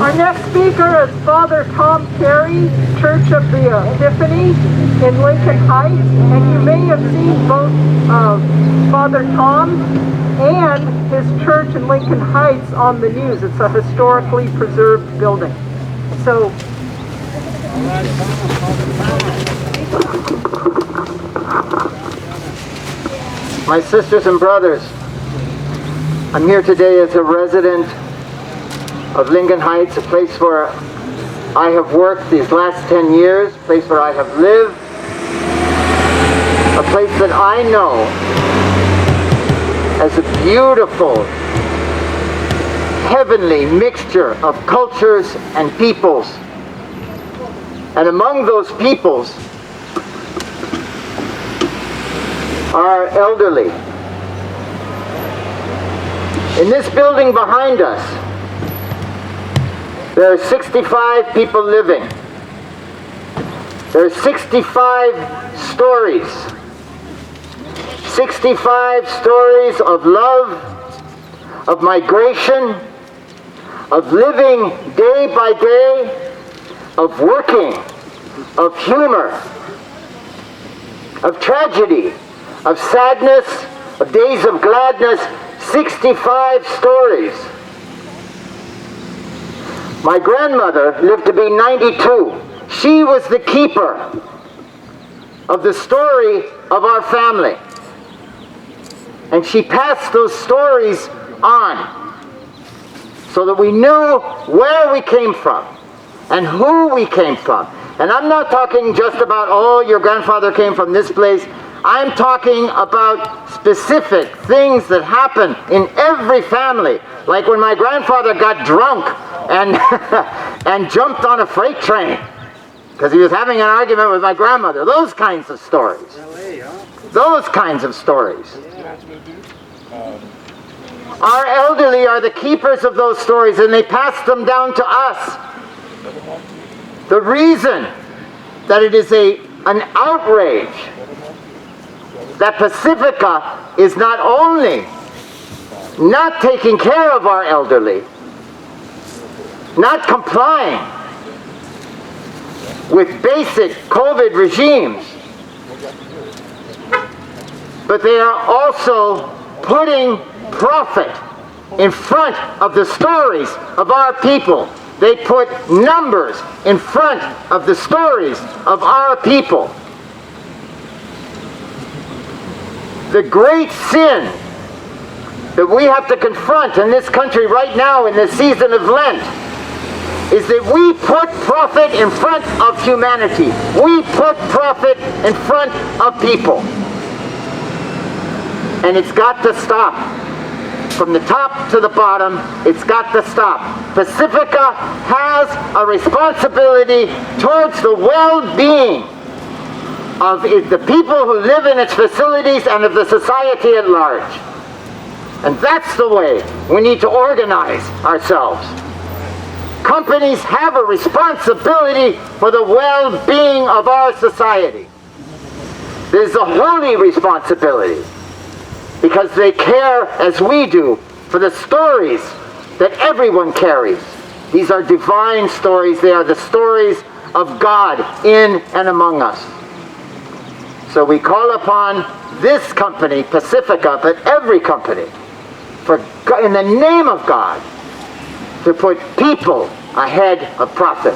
Our next speaker is Father Tom Carey, Church of the Epiphany in Lincoln Heights, and you may have seen both Father Tom and his church in Lincoln Heights on the news. It's a historically preserved building. So, my sisters and brothers, I'm here today as a resident of Lincoln Heights, a place where I have worked these last 10 years, a place where I have lived, a place that I know as a beautiful, heavenly mixture of cultures and peoples. And among those peoples are elderly. In this building behind us, there are 65 people living. There are 65 stories. 65 stories of love, of migration, of living day by day, of working, of humor, of tragedy, of sadness, of days of gladness. 65 stories. My grandmother lived to be 92. She was the keeper of the story of our family. And she passed those stories on so that we knew where we came from and who we came from. And I'm not talking just about, oh, your grandfather came from this place. I'm talking about specific things that happen in every family. Like when my grandfather got drunk and and jumped on a freight train because he was having an argument with my grandmother. Those kinds of stories. Those kinds of stories. Our elderly are the keepers of those stories, and they pass them down to us. The reason that it is an outrage that Pacifica is not only not taking care of our elderly, not complying with basic COVID regimes, but they are also putting profit in front of the stories of our people. They put numbers in front of the stories of our people. The great sin that we have to confront in this country right now in the season of Lent is that we put profit in front of humanity. We put profit in front of people. And it's got to stop. From the top to the bottom, it's got to stop. Pacifica has a responsibility towards the well-being of the people who live in its facilities and of the society at large. And that's the way we need to organize ourselves. Companies have a responsibility for the well-being of our society. There's a holy responsibility because they care as we do for the stories that everyone carries. These are divine stories. They are the stories of God in and among us. So we call upon this company, Pacifica, but every company, in the name of God, to put people ahead of profit.